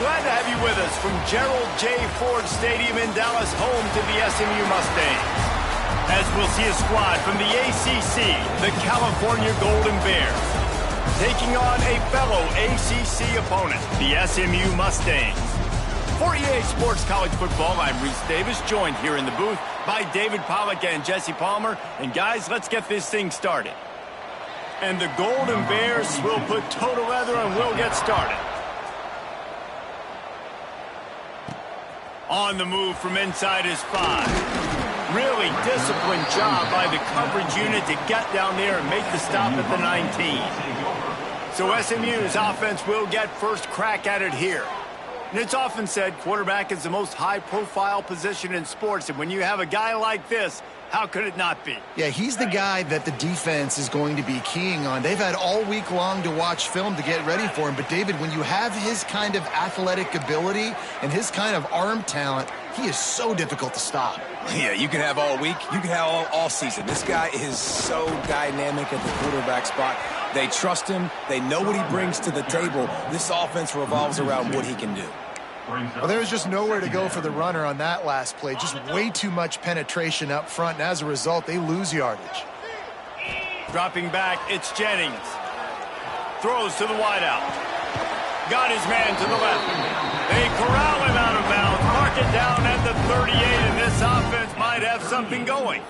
glad to have you with us from Gerald J. Ford Stadium in Dallas, home to the SMU Mustangs. As we'll see a squad from the ACC, the California Golden Bears, taking on a fellow ACC opponent, the SMU Mustangs. For EA Sports College Football, I'm Reese Davis, joined here in the booth by David Pollack and Jesse Palmer. And guys, let's get this thing started. And the Golden Bears will put toe to leather and we'll get started. On the move from inside his 5. Really disciplined job by the coverage unit to get down there and make the stop at the 19. So SMU's offense will get first crack at it here. And it's often said quarterback is the most high-profile position in sports, and when you have a guy like this, how could it not be? Yeah, he's the guy that the defense is going to be keying on. They've had all week long to watch film to get ready for him. But, David, when you have his kind of athletic ability and his kind of arm talent, he is so difficult to stop. Yeah, you can have all week. You can have all season. This guy is so dynamic at the quarterback spot. They trust him. They know what he brings to the table. This offense revolves around what he can do. Well, there was just nowhere to go for the runner on that last play. Just way too much penetration up front, and as a result, they lose yardage. Dropping back, it's Jennings. Throws to the wideout. Got his man to the left. They corral him out of bounds. Mark it down at the 38, and this offense might have something going.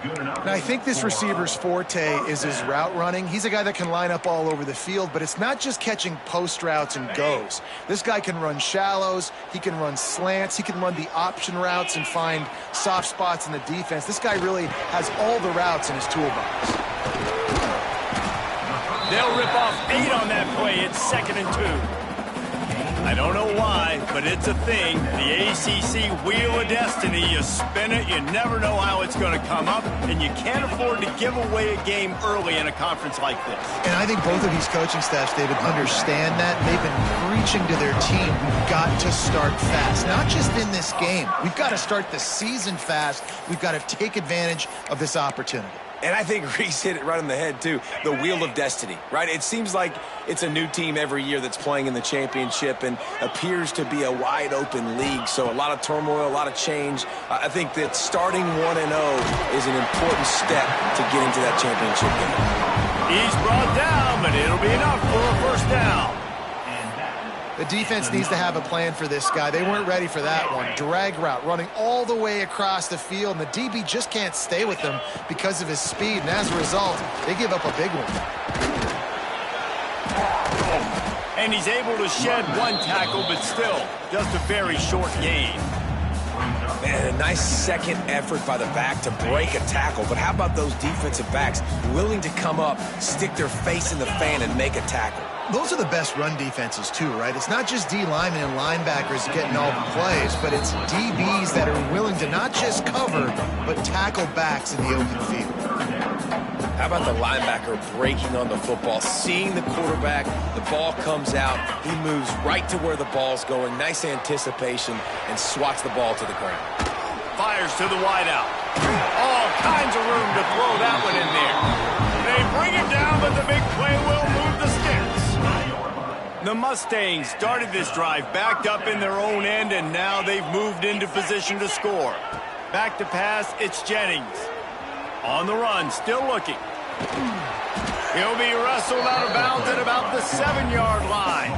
And I think this receiver's forte is his route running. He's a guy that can line up all over the field, but it's not just catching post routes and goes. This guy can run shallows, he can run slants, he can run the option routes and find soft spots in the defense. This guy really has all the routes in his toolbox. They'll rip off 8 on that play. It's 2nd and 2. I don't know why, but it's a thing. The ACC Wheel of Destiny, you spin it, you never know how it's going to come up, and you can't afford to give away a game early in a conference like this. And I think both of these coaching staffs, David, understand that. They've been preaching to their team, we've got to start fast. Not just in this game. We've got to start the season fast. We've got to take advantage of this opportunity. And I think Reese hit it right on the head, too. The Wheel of Destiny, right? It seems like it's a new team every year that's playing in the championship and appears to be a wide-open league. So a lot of turmoil, a lot of change. I think that starting 1-0 is an important step to get into that championship game. He's brought down, but it'll be enough for a first down. The defense needs to have a plan for this guy. They weren't ready for that one. Drag route, running all the way across the field, and the DB just can't stay with him because of his speed, and as a result, they give up a big one. And he's able to shed 1 tackle, but still, just a very short gain. Man, a nice second effort by the back to break a tackle, but how about those defensive backs willing to come up, stick their face in the fan, and make a tackle? Those are the best run defenses, too, right? It's not just D linemen and linebackers getting all the plays, but it's DBs that are willing to not just cover, but tackle backs in the open field. How about the linebacker breaking on the football, seeing the quarterback, the ball comes out, he moves right to where the ball's going, nice anticipation, and swats the ball to the ground. Fires to the wideout. All kinds of room to throw that one in there. They bring him down, but the big play will move the sticks. The Mustangs started this drive backed up in their own end, and now they've moved into position to score. Back to pass, it's Jennings. On the run, still looking. He'll be wrestled out of bounds at about the 7-yard line.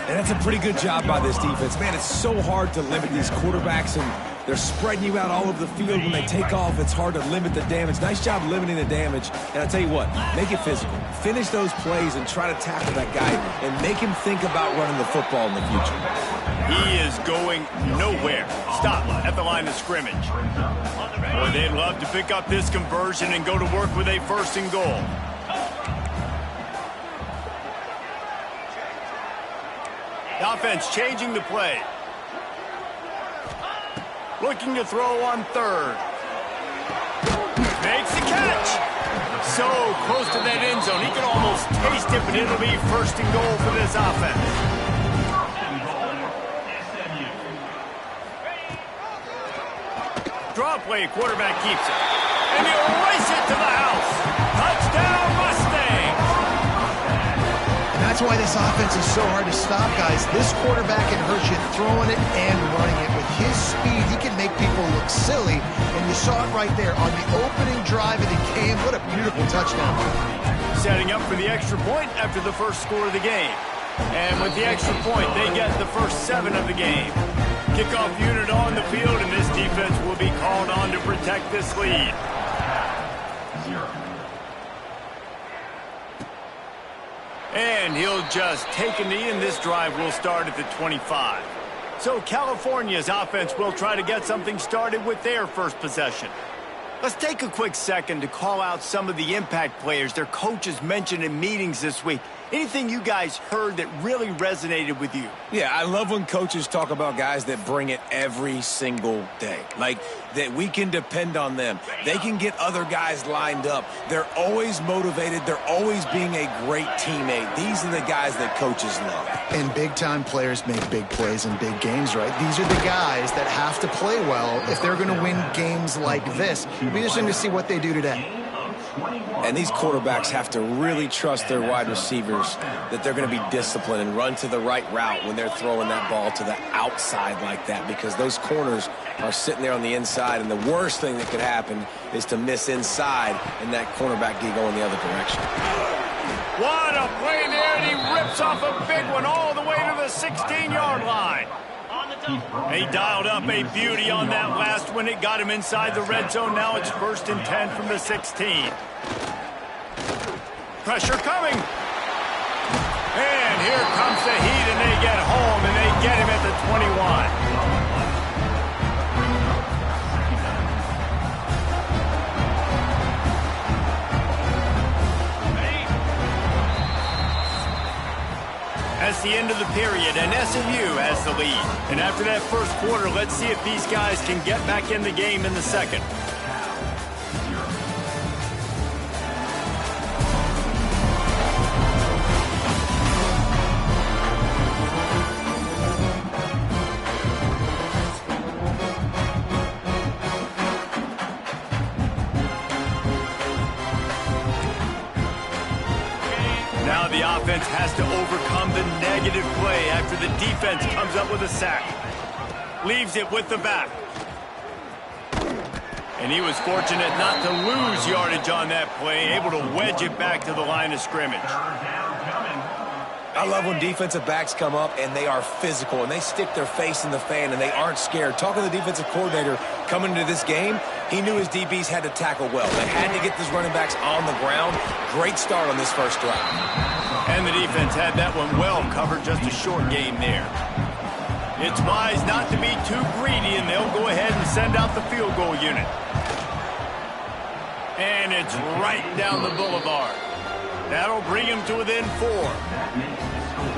And that's a pretty good job by this defense. Man, it's so hard to limit these quarterbacks, and they're spreading you out all over the field. When they take off, it's hard to limit the damage. Nice job limiting the damage. And I'll tell you what, make it physical. Finish those plays and try to tackle that guy and make him think about running the football in the future. He is going nowhere. Stop at the line of scrimmage. Boy, they'd love to pick up this conversion and go to work with a 1st and goal. The offense changing the play. Looking to throw on 3rd. Makes the catch. So close to that end zone. He can almost taste it, but it'll be 1st and goal for this offense. Draw play, quarterback keeps it. And he'll race it to the house. Touchdown, Mustangs. That's why this offense is so hard to stop, guys. This quarterback can hurt you throwing it and running it. With his speed, he can make people look silly, and you saw it right there on the opening drive of the game. What a beautiful touchdown. Setting up for the extra point after the first score of the game. And with the extra point, they get the first 7 of the game. Kickoff unit on the field, and this defense will be called on to protect this lead. And he'll just take a knee, and this drive will start at the 25. So California's offense will try to get something started with their first possession. Let's take a quick second to call out some of the impact players their coaches mentioned in meetings this week. Anything you guys heard that really resonated with you? Yeah, I love when coaches talk about guys that bring it every single day. Like, that we can depend on them. They can get other guys lined up. They're always motivated. They're always being a great teammate. These are the guys that coaches love. And big-time players make big plays in big games, right? These are the guys that have to play well if they're going to win games like this. It'll be interesting to see what they do today. And these quarterbacks have to really trust their wide receivers that they're going to be disciplined and run to the right route when they're throwing that ball to the outside like that, because those corners are sitting there on the inside, and the worst thing that could happen is to miss inside and that cornerback get going the other direction. What a play there, and he rips off a big one all the way to the 16-yard line. He dialed up a beauty on that last one. It got him inside the red zone. Now it's 1st and 10 from the 16. Pressure coming. And here comes the heat, and they get home, and they get him at the 21. That's the end of the period, and SMU has the lead. And after that first quarter, let's see if these guys can get back in the game in the second. Now the offense has to overcome the negative play after the defense comes up with a sack. Leaves it with the back. And he was fortunate not to lose yardage on that play, able to wedge it back to the line of scrimmage. I love when defensive backs come up and they are physical and they stick their face in the fan and they aren't scared. Talking to the defensive coordinator coming into this game, he knew his DBs had to tackle well. They had to get these running backs on the ground. Great start on this first drive. And the defense had that one well covered, just a short game there. It's wise not to be too greedy, and they'll go ahead and send out the field goal unit. And it's right down the boulevard. That'll bring him to within 4.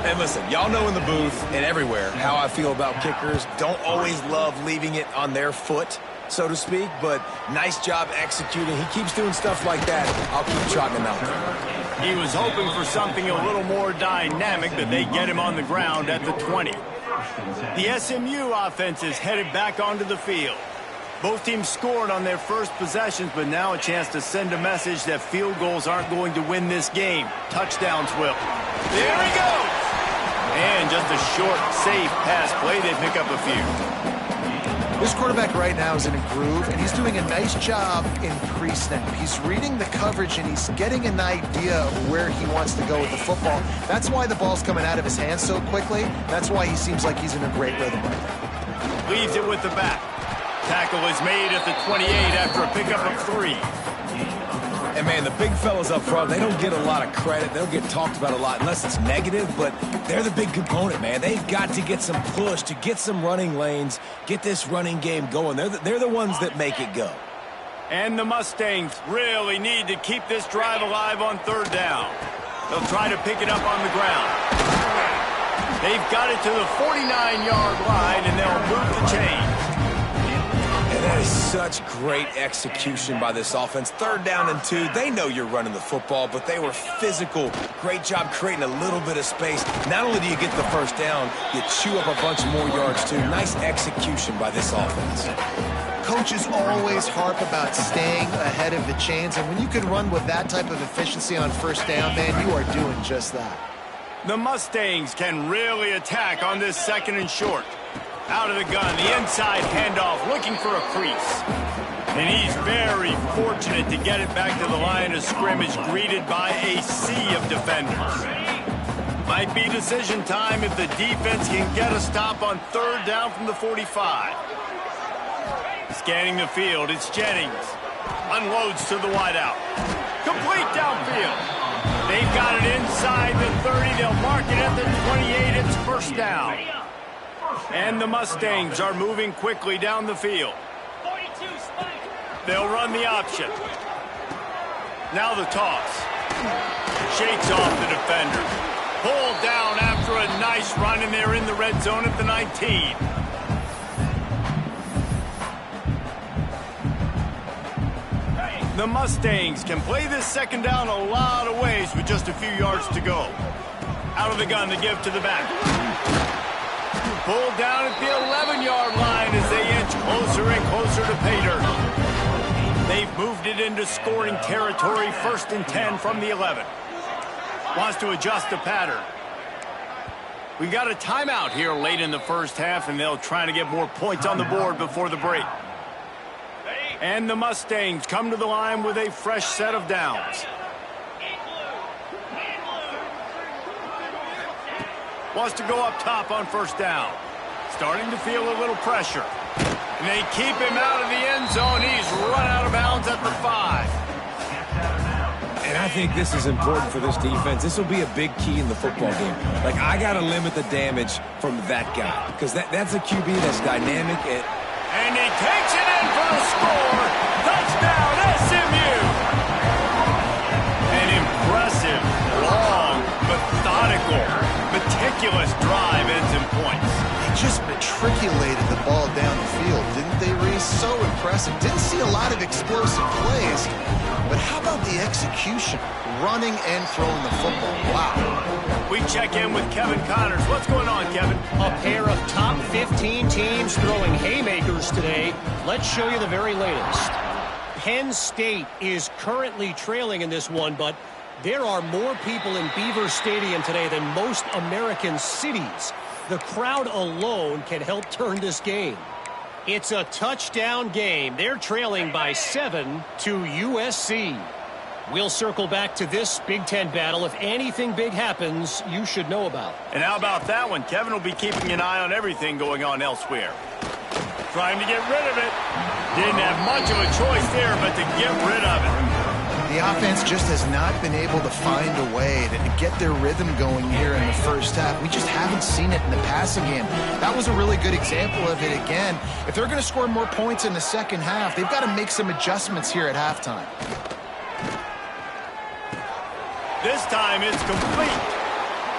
And listen, y'all know in the booth and everywhere how I feel about kickers. Don't always love leaving it on their foot, so to speak, but nice job executing. He keeps doing stuff like that. I'll keep trotting him out there. He was hoping for something a little more dynamic, but they get him on the ground at the 20. The SMU offense is headed back onto the field. Both teams scored on their first possessions, but now a chance to send a message that field goals aren't going to win this game. Touchdowns will. There he goes! And just a short, safe pass play. They pick up a few. This quarterback right now is in a groove, and he's doing a nice job in pre-snap. He's reading the coverage, and he's getting an idea of where he wants to go with the football. That's why the ball's coming out of his hands so quickly. That's why he seems like he's in a great rhythm right now. Leaves it with the back. Tackle is made at the 28 after a pickup of 3. And, man, the big fellas up front, they don't get a lot of credit. They don't get talked about a lot unless it's negative, but they're the big component, man. They've got to get some push, to get some running lanes, get this running game going. They're the ones that make it go. And the Mustangs really need to keep this drive alive on 3rd down. They'll try to pick it up on the ground. They've got it to the 49-yard line, and they'll move the chain. That is such great execution by this offense. 3rd down and 2. They know you're running the football, but they were physical. Great job creating a little bit of space. Not only do you get the 1st down, you chew up a bunch more yards, too. Nice execution by this offense. Coaches always harp about staying ahead of the chains, and when you can run with that type of efficiency on 1st down, man, you are doing just that. The Mustangs can really attack on this 2nd and short. Out of the gun, the inside handoff, looking for a crease. And he's very fortunate to get it back to the line of scrimmage, greeted by a sea of defenders. Might be decision time if the defense can get a stop on 3rd down from the 45. Scanning the field, it's Jennings. Unloads to the wideout. Complete downfield. They've got it inside the 30. They'll mark it at the 28. It's 1st down. And the Mustangs are moving quickly down the field. They'll run the option. Now the toss. Shakes off the defender. Pulled down after a nice run, and they're in the red zone at the 19. The Mustangs can play this 2nd down a lot of ways with just a few yards to go. Out of the gun to give to the back. Pulled down at the 11-yard line as they inch closer and closer to pay dirt. They've moved it into scoring territory, 1st and 10 from the 11. Wants to adjust the pattern. We got a timeout here late in the 1st half, and they'll try to get more points on the board before the break. And the Mustangs come to the line with a fresh set of downs. Wants to go up top on 1st down. Starting to feel a little pressure. And they keep him out of the end zone. He's run out of bounds at the 5. And I think this is important for this defense. This will be a big key in the football game. Like, I got to limit the damage from that guy. Because that's a QB that's dynamic. And he takes it in for the score. Touchdown, SMU. An impressive, long, methodical, meticulous drive ends in points. They just matriculated the ball down the field, didn't they, Reese? So impressive. Didn't see a lot of explosive plays, but how about the execution? Running and throwing the football. Wow. We check in with Kevin Connors. What's going on, Kevin? A pair of top 15 teams throwing haymakers today. Let's show you the very latest. Penn State is currently trailing in this one, but there are more people in Beaver Stadium today than most American cities. The crowd alone can help turn this game. It's a touchdown game. They're trailing by 7 to USC. We'll circle back to this Big Ten battle. If anything big happens, you should know about. And how about that one? Kevin will be keeping an eye on everything going on elsewhere. Trying to get rid of it. Didn't have much of a choice there, but to get rid of it. The offense just has not been able to find a way to get their rhythm going here in the 1st half. We just haven't seen it in the passing game. That was a really good example of it again. If they're going to score more points in the 2nd half, they've got to make some adjustments here at halftime. This time it's complete.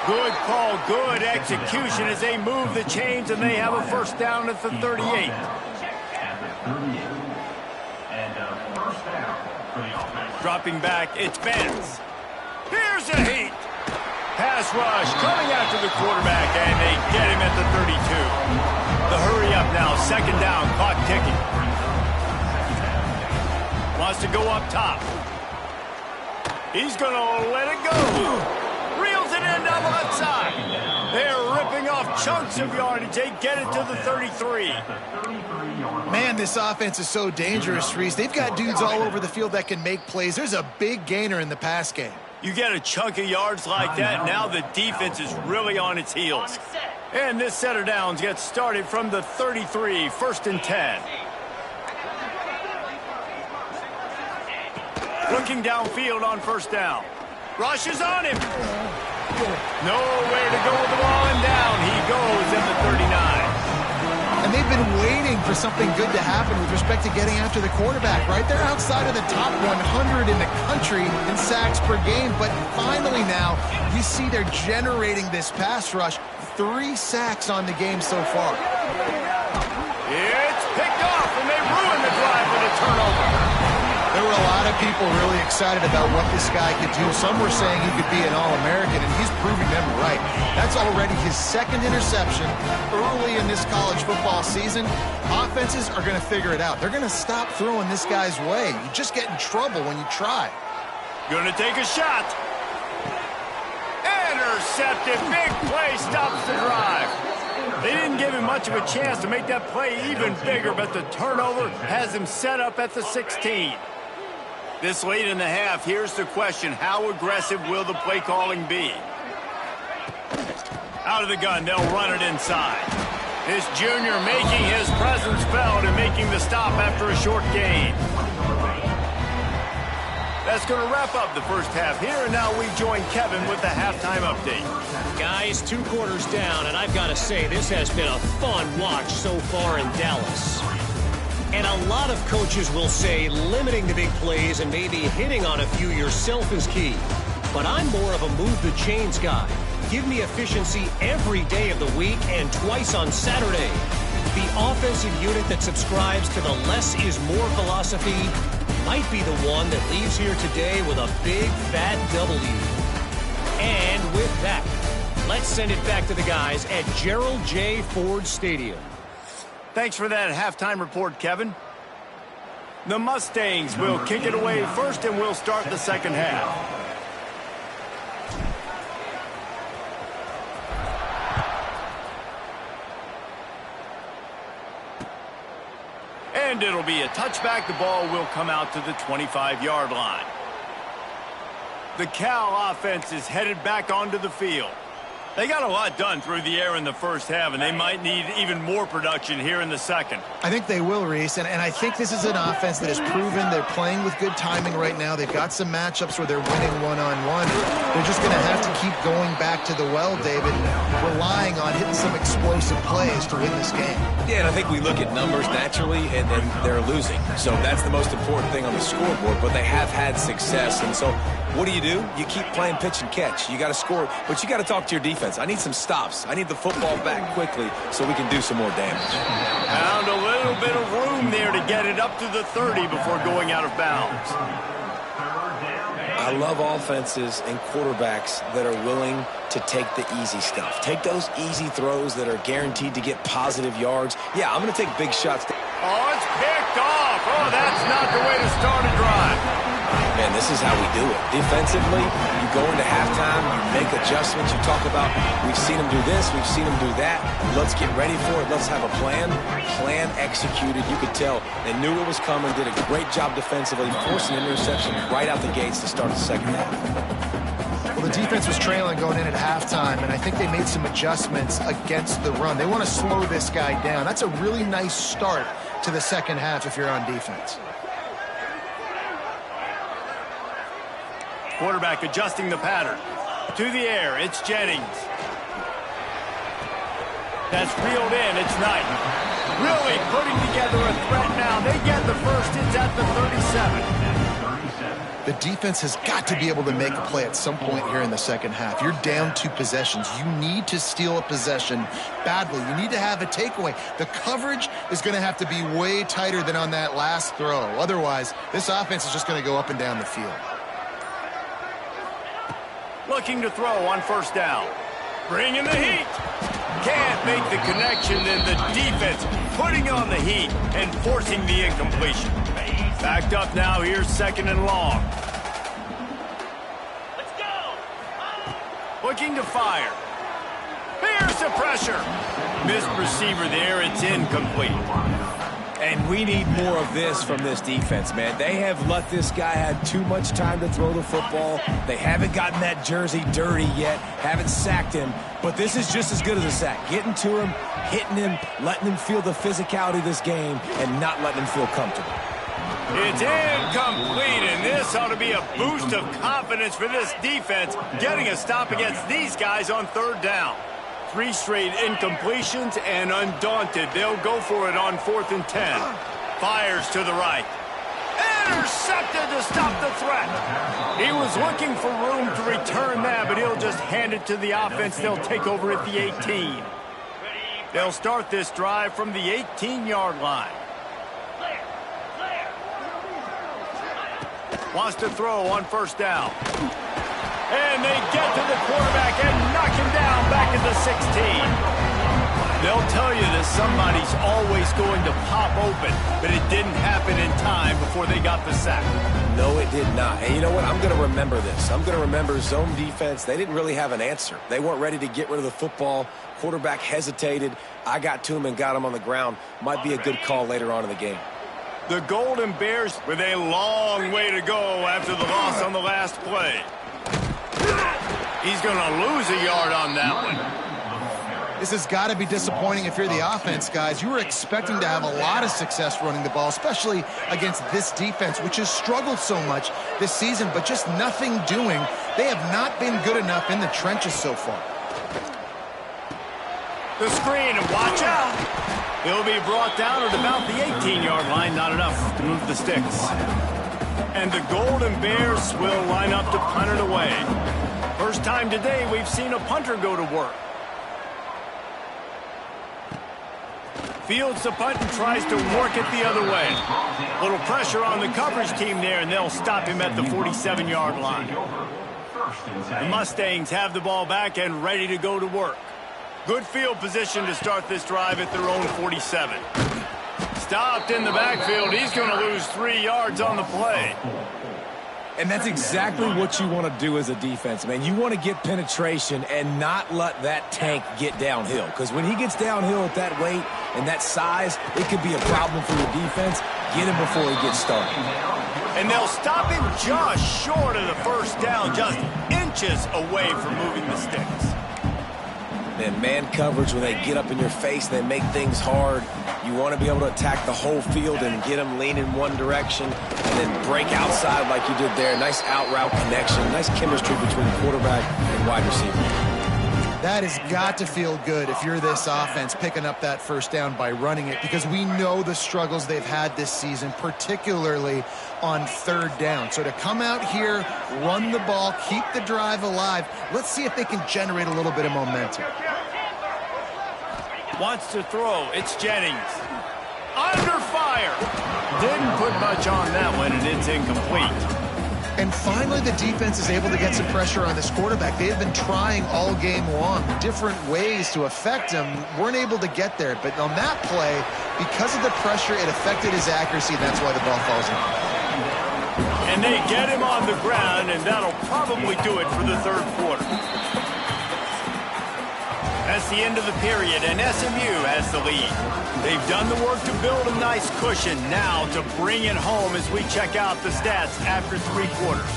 Good call, good execution as they move the chains, and they have a 1st down at the 38. Dropping back, it's Benz. Here's a heat. Pass rush coming after the quarterback, and they get him at the 32. The hurry up now, 2nd down, clock ticking. Wants to go up top. He's going to let it go. Reels it in down the left side. They're ripping off chunks of yardage. They get it to the 33. Man, this offense is so dangerous, Reese. They've got dudes all over the field that can make plays. There's a big gainer in the pass game. You get a chunk of yards like that, now the defense is really on its heels. And this set of downs gets started from the 33, 1st and 10. Looking downfield on 1st down. Rush is on him. Nowhere to go with the ball, and down he goes at the 39. And they've been waiting for something good to happen with respect to getting after the quarterback, right? They're outside of the top 100 in the country in sacks per game, but finally now you see they're generating this pass rush. 3 sacks on the game so far. It's picked off, and they ruin the drive with a turnover. There were a lot of people really excited about what this guy could do. Some were saying he could be an All-American, and he's proving them right. That's already his 2nd interception early in this college football season. Offenses are going to figure it out. They're going to stop throwing this guy's way. You just get in trouble when you try. Going to take a shot. And Intercepted. Big play stops the drive. They didn't give him much of a chance to make that play even bigger, but the turnover has him set up at the 16. This late in the half, here's the question. How aggressive will the play calling be? Out of the gun, they'll run it inside. This junior making his presence felt and making the stop after a short gain. That's going to wrap up the first half here, and now we join Kevin with the halftime update. Guys, 2 quarters down, and I've got to say, this has been a fun watch so far in Dallas. And a lot of coaches will say limiting the big plays and maybe hitting on a few yourself is key. But I'm more of a move the chains guy. Give me efficiency every day of the week and twice on Saturday. The offensive unit that subscribes to the less is more philosophy might be the one that leaves here today with a big fat W. And with that, let's send it back to the guys at Gerald J. Ford Stadium. Thanks for that halftime report, Kevin. The Mustangs will kick it away first, and we'll start the second half. And it'll be a touchback. The ball will come out to the 25-yard line. The Cal offense is headed back onto the field. They got a lot done through the air in the first half, and they might need even more production here in the second. I think they will, Reese, and I think this is an offense that has proven they're playing with good timing right now. They've got some matchups where they're winning one-on-one. They're just going to have to keep going back to the well, David, relying on hitting some explosive plays to win this game. Yeah, and I think we look at numbers naturally, and they're losing. So that's the most important thing on the scoreboard, but they have had success. And so what do? You keep playing pitch and catch. You got to score, but you got to talk to your defense. I need some stops. I need the football back quickly so we can do some more damage. Found a little bit of room there to get it up to the 30 before going out of bounds. I love offenses and quarterbacks that are willing to take the easy stuff. Take those easy throws that are guaranteed to get positive yards. Yeah, I'm going to take big shots. Oh, it's picked off. Oh, that's not the way to start a drive. Man, this is how we do it. Defensively, you go into halftime, you make adjustments, you talk about, we've seen them do this, we've seen them do that. Let's get ready for it. Let's have a plan. Plan executed. You could tell they knew it was coming, did a great job defensively, forced an interception right out the gates to start the second half. Well, the defense was trailing going in at halftime, and I think they made some adjustments against the run. They want to slow this guy down. That's a really nice start to the second half if you're on defense. Quarterback adjusting the pattern. To the air, it's Jennings. That's reeled in, it's Knight. Really putting together a threat now. They get the first, it's at the 37. The defense has got to be able to make a play at some point here in the second half. You're down 2 possessions. You need to steal a possession badly. You need to have a takeaway. The coverage is going to have to be way tighter than on that last throw. Otherwise, this offense is just going to go up and down the field. Looking to throw on first down. Bringing the heat. Can't make the connection, and the defense putting on the heat and forcing the incompletion. Backed up now, here's second and long. Let's go. Looking to fire. Here's the pressure. Missed receiver there, it's incomplete. And we need more of this from this defense, man. They have let this guy have too much time to throw the football. They haven't gotten that jersey dirty yet, haven't sacked him. But this is just as good as a sack. Getting to him, hitting him, letting him feel the physicality of this game, and not letting him feel comfortable. It's incomplete, and this ought to be a boost of confidence for this defense, getting a stop against these guys on third down. 3 straight incompletions, and undaunted, they'll go for it on 4th and 10. Fires to the right. Intercepted to stop the threat. He was looking for room to return that, but he'll just hand it to the offense. They'll take over at the 18. They'll start this drive from the 18-yard line. Wants to throw on first down. And they get to the quarterback and knock him down back at the 16. They'll tell you that somebody's always going to pop open, but it didn't happen in time before they got the sack. No, it did not. And you know what? I'm going to remember this. I'm going to remember zone defense. They didn't really have an answer. They weren't ready to get rid of the football. Quarterback hesitated. I got to him and got him on the ground. Might be a good call later on in the game. The Golden Bears with a long way to go after the loss on the last play. He's going to lose a yard on that one. This has got to be disappointing if you're the offense, guys. You were expecting to have a lot of success running the ball, especially against this defense, which has struggled so much this season, but just nothing doing. They have not been good enough in the trenches so far. The screen, and watch out. He'll be brought down at about the 18-yard line, not enough to move the sticks. And the Golden Bears will line up to punt it away. First time today we've seen a punter go to work. Fields the punt and tries to work it the other way. A little pressure on the coverage team there, and they'll stop him at the 47-yard line. The Mustangs have the ball back and ready to go to work. Good field position to start this drive at their own 47. Stopped in the backfield. He's going to lose 3 yards on the play. And that's exactly what you want to do as a defense, man. You want to get penetration and not let that tank get downhill. Because when he gets downhill at that weight and that size, it could be a problem for your defense. Get him before he gets started. And they'll stop him just short of the first down, just inches away from moving the sticks. Then man coverage, when they get up in your face, they make things hard. You want to be able to attack the whole field and get them lean in one direction and then break outside like you did there. Nice out route connection, nice chemistry between quarterback and wide receiver. That has got to feel good if you're this offense picking up that first down by running it, because we know the struggles they've had this season, particularly on third down. So to come out here, run the ball, keep the drive alive, let's see if they can generate a little bit of momentum. Wants to throw. It's Jennings. Under fire. Didn't put much on that one, and it's incomplete. And finally, the defense is able to get some pressure on this quarterback. They have been trying all game long different ways to affect him. Weren't able to get there. But on that play, because of the pressure, it affected his accuracy. That's why the ball falls in. And they get him on the ground, and that'll probably do it for the third quarter. That's the end of the period, and SMU has the lead. They've done the work to build a nice cushion. Now to bring it home as we check out the stats after 3 quarters.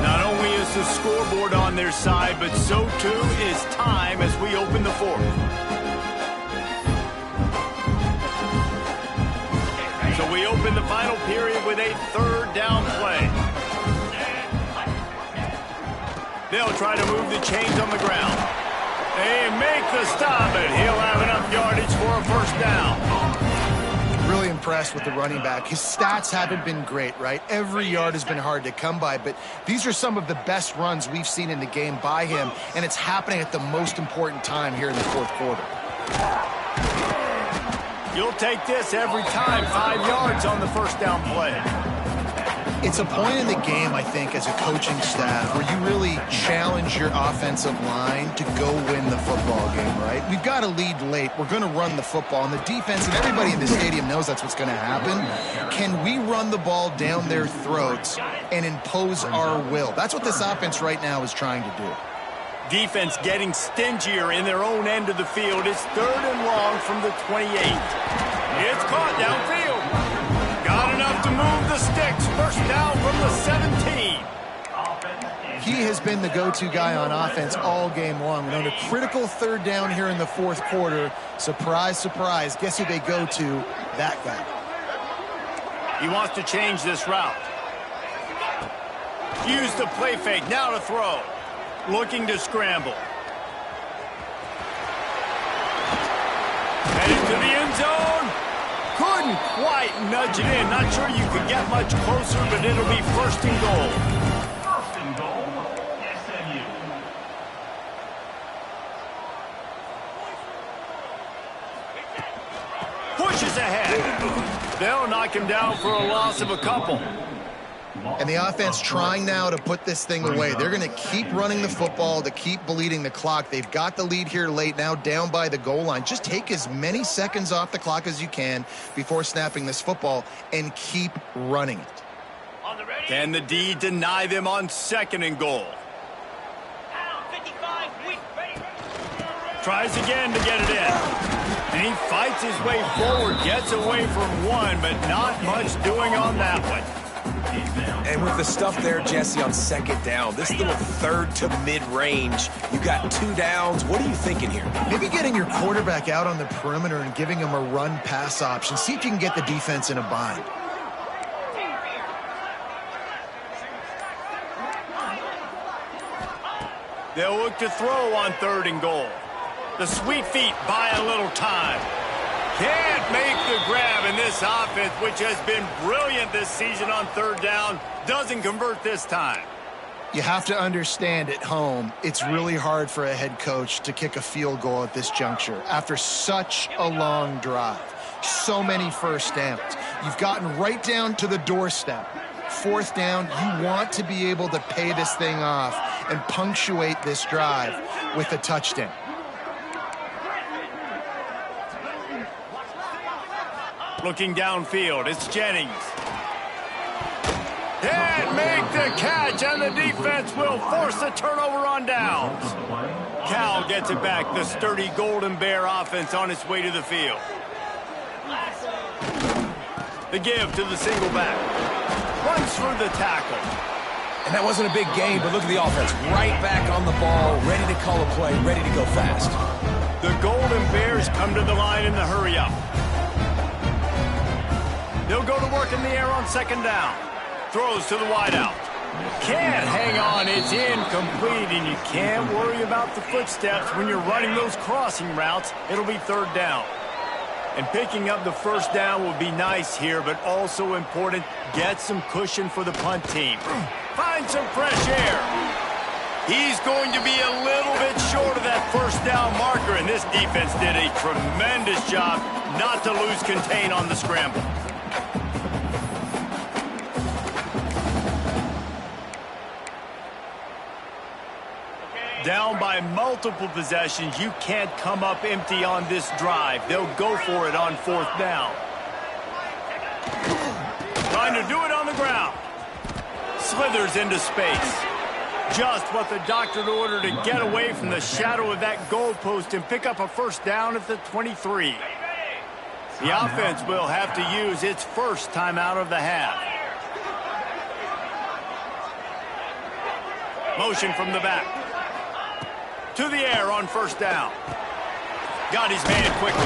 Not only is the scoreboard on their side, but so too is time as we open the fourth. So we open the final period with a third down play. They'll try to move the chains on the ground. They make the stop, and he'll have enough yardage for a first down. Really impressed with the running back. His stats haven't been great, right? Every yard has been hard to come by, but these are some of the best runs we've seen in the game by him, and it's happening at the most important time here in the fourth quarter. You'll take this every time. 5 yards on the first down play. It's a point in the game, I think, as a coaching staff where you really challenge your offensive line to go win the football game, right? We've got to lead late. We're going to run the football, and the defense and everybody in the stadium knows that's what's going to happen. Can we run the ball down their throats and impose our will? That's what this offense right now is trying to do. Defense getting stingier in their own end of the field. It's 3rd and long from the 28. It's caught downfield. Got enough to move the sticks. First down from the 17. He has been the go-to guy on offense all game long. And on a critical third down here in the fourth quarter, surprise, surprise, guess who they go to? That guy. He wants to change this route. Use the play fake. Now to throw. Looking to scramble. Headed to the end zone. Couldn't quite nudge it in. Not sure you could get much closer, but it'll be 1st and goal. 1st and goal, SMU. Pushes ahead. They'll knock him down for a loss of a couple. And the offense trying now to put this thing away. They're going to keep running the football to keep bleeding the clock. They've got the lead here late, now down by the goal line. Just take as many seconds off the clock as you can before snapping this football and keep running it. Can the D deny them on 2nd and goal? Tries again to get it in. And he fights his way forward, gets away from one, but not much doing on that one. And with the stuff there, Jesse, on 2nd down, this little 3rd to mid-range, you got 2 downs. What are you thinking here? Maybe getting your quarterback out on the perimeter and giving him a run-pass option. See if you can get the defense in a bind. They'll look to throw on 3rd and goal. The sweet feet buy a little time. Can't make the grab, and this offense, which has been brilliant this season on 3rd down, doesn't convert this time. You have to understand at home, it's really hard for a head coach to kick a field goal at this juncture after such a long drive. So many first downs. You've gotten right down to the doorstep. 4th down, you want to be able to pay this thing off and punctuate this drive with a touchdown. Looking downfield, it's Jennings. Can't make the catch, and the defense will force the turnover on downs. Cal gets it back, the sturdy Golden Bear offense on its way to the field. The give to the single back. Runs through the tackle. And that wasn't a big gain, but look at the offense. Right back on the ball, ready to call a play, ready to go fast. The Golden Bears come to the line in the hurry-up. They'll go to work in the air on 2nd down. Throws to the wideout. Can't hang on, it's incomplete, and you can't worry about the footsteps when you're running those crossing routes. It'll be 3rd down. And picking up the 1st down will be nice here, but also important, get some cushion for the punt team. Find some fresh air. He's going to be a little bit short of that 1st down marker, and this defense did a tremendous job not to lose contain on the scramble. Down by multiple possessions, you can't come up empty on this drive. They'll go for it on 4th down. Trying to do it on the ground. Slithers into space. Just what the doctor ordered to get away from the shadow of that goalpost and pick up a 1st down at the 23. The offense will have to use its 1st timeout of the half. Motion from the back. To the air on 1st down. Got his man quickly.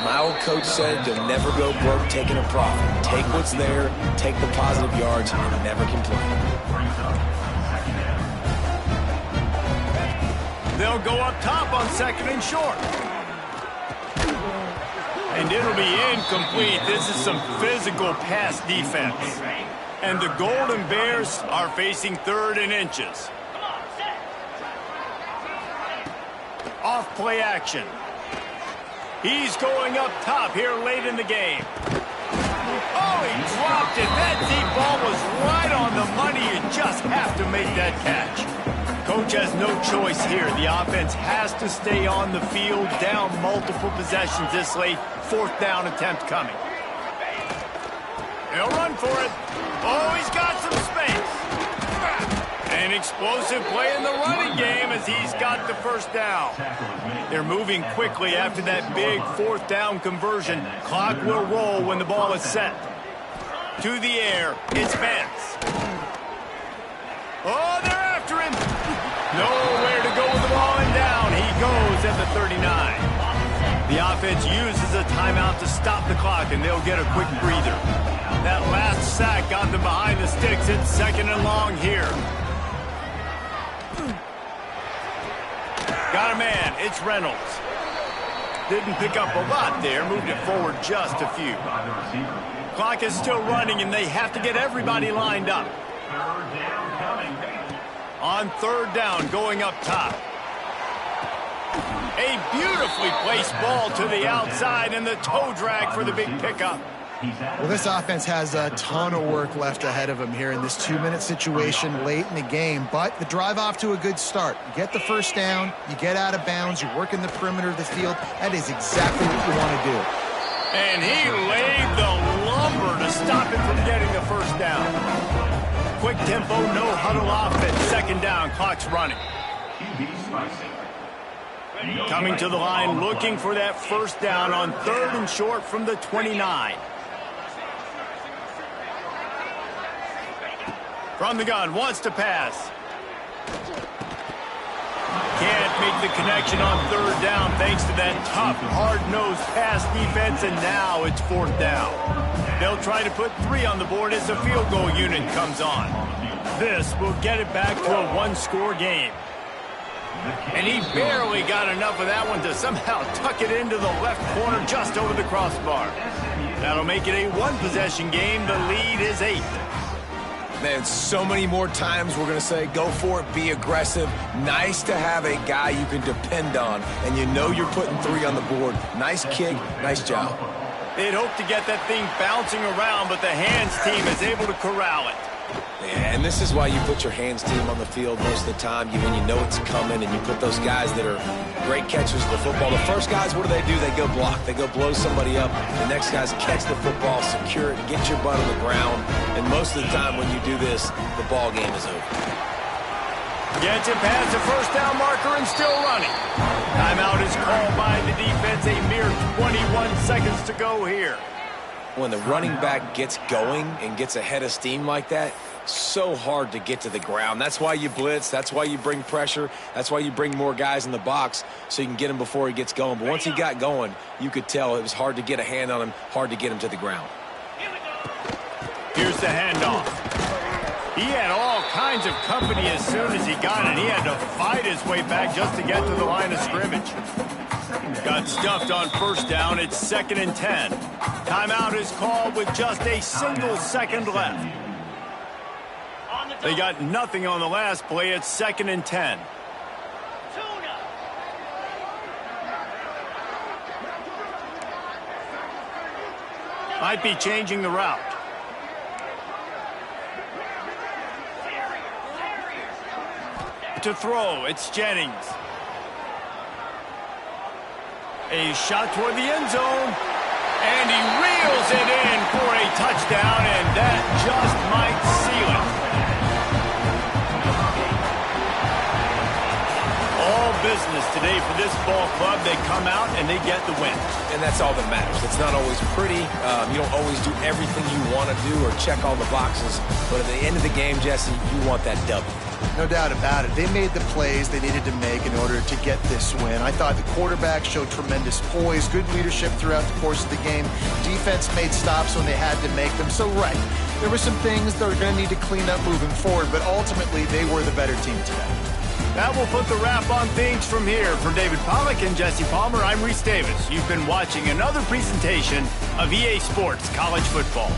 My old coach said you'll never go broke taking a profit. Take what's there, take the positive yards, and never complain. They'll go up top on 2nd and short. And it'll be incomplete. This is some physical pass defense. And the Golden Bears are facing 3rd and inches. Off play action. He's going up top here late in the game. Oh, he dropped it. That deep ball was right on the money. You just have to make that catch. Coach has no choice here. The offense has to stay on the field, down multiple possessions this late. 4th down attempt coming. He'll run for it. Oh, he's got some space. An explosive play in the running game as he's got the 1st down. They're moving quickly after that big 4th down conversion. Clock will roll when the ball is set. To the air, it's Vance. Oh, they're after him. Nowhere to go with the ball, and down he goes at the 39. The offense uses a timeout to stop the clock, and they'll get a quick breather. That last sack got them behind the sticks. It's 2nd and long here. Got a man. It's Reynolds. Didn't pick up a lot there. Moved it forward just a few. Clock is still running, and they have to get everybody lined up. On 3rd down, going up top. A beautifully placed ball to the outside, and the toe drag for the big pickup. Well, this offense has a ton of work left ahead of them here in this 2-minute situation late in the game, but the drive off to a good start. You get the first down, you get out of bounds, you work in the perimeter of the field. That is exactly what you want to do. And he laid the lumber to stop him from getting the first down. Quick tempo, no huddle offense. Second down, clock's running. Coming to the line, looking for that first down on 3rd and short from the 29. From the gun, wants to pass. Can't make the connection on 3rd down thanks to that tough, hard-nosed pass defense, and now it's 4th down. They'll try to put 3 on the board as the field goal unit comes on. This will get it back to a 1-score game. And he barely got enough of that one to somehow tuck it into the left corner just over the crossbar. That'll make it a 1-possession game. The lead is 8. Man, so many more times we're going to say, go for it, be aggressive. Nice to have a guy you can depend on, and you know you're putting 3 on the board. Nice kick, nice job. They'd hope to get that thing bouncing around, but the hands team is able to corral it. Yeah, and this is why you put your hands team on the field most of the time, when you know it's coming, and you put those guys that are great catchers of the football. The first guys, what do? They go block. They go blow somebody up. The next guys catch the football, secure it, get your butt on the ground. And most of the time when you do this, the ball game is over. Gets it past the first down marker and still running. Timeout is called by the defense. A mere 21 seconds to go here. When the running back gets going and gets ahead of steam like that, so hard to get to the ground. That's why you blitz. That's why you bring pressure. That's why you bring more guys in the box so you can get him before he gets going. But once he got going, you could tell it was hard to get a hand on him, hard to get him to the ground. Here's the handoff. He had all kinds of company as soon as he got it. He had to fight his way back just to get to the line of scrimmage. Got stuffed on first down. It's 2nd and 10. Timeout is called with just a single second left. They got nothing on the last play. It's 2nd and 10. Might be changing the route. To throw, it's Jennings. A shot toward the end zone. And he reels it in for a touchdown, and that just might seal it. All business today for this ball club. They come out and they get the win. And that's all that matters. It's not always pretty. You don't always do everything you want to do or check all the boxes. But at the end of the game, Jesse, you want that W. No doubt about it. They made the plays they needed to make in order to get this win. I thought the quarterback showed tremendous poise, good leadership throughout the course of the game. Defense made stops when they had to make them. So, right, there were some things that were going to need to clean up moving forward, but ultimately they were the better team today. That will put the wrap on things from here. For David Pollack and Jesse Palmer, I'm Reese Davis. You've been watching another presentation of EA Sports College Football.